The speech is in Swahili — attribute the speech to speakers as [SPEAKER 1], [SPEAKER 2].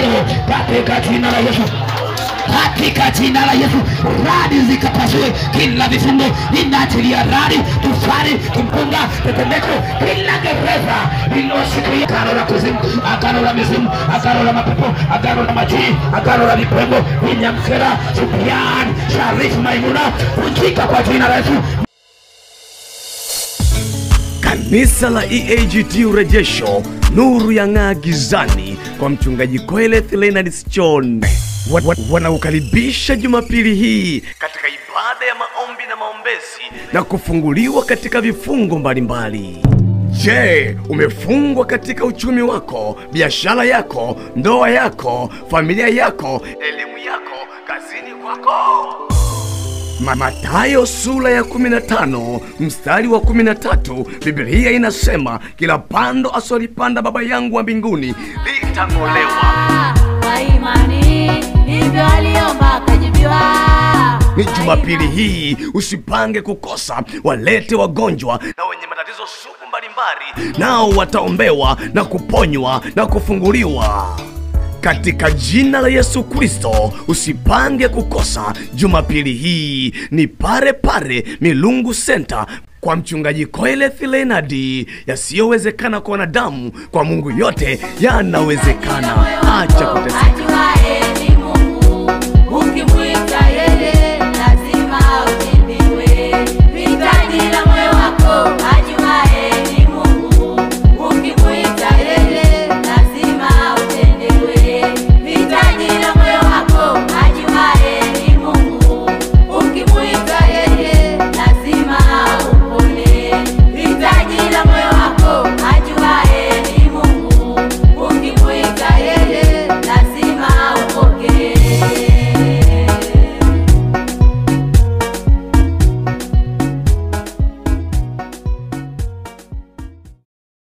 [SPEAKER 1] leo katika jina la Yesu. Katika jina la Yesu, radi zikapasue kila vifungo. Ninaachilia radi, tufari, kimbunga, tetemeko, kila gereza lililoshikilia agano la kuzimu, agano la mizimu, agano la mapepo, agano la majini, agano la vipengo, Winyamkera, Supian, Sharif Maimuna, vunjika kwa jina la Yesu.
[SPEAKER 2] Kanisa la EAGT Urejesho, nuru yang'aa gizani, kwa mchungaji Koeleth Leonard Sichone. Wanaukaribisha Jumapili hii katika ibada ya maombi na maombezi na kufunguliwa katika vifungo mbalimbali. Je, umefungwa katika uchumi wako, biashara yako, ndoa yako, familia yako, elimu yako, kazini kwako? Mathayo sura ya 15 mstari wa 13, Biblia inasema kila pando asolipanda Baba yangu wa mbinguni litang'olewa.
[SPEAKER 3] Kwa imani ndivyo aliomba akajibiwa.
[SPEAKER 2] Ni Jumapili hii, usipange kukosa. Walete wagonjwa na wenye matatizo sugu mbalimbali, nao wataombewa na kuponywa na kufunguliwa katika jina la Yesu Kristo. Usipange kukosa. Jumapili hii ni pale Milungu Center kwa mchungaji Koeleth Leonard. Yasiyowezekana kwa wanadamu, kwa Mungu yote yanawezekana. Acha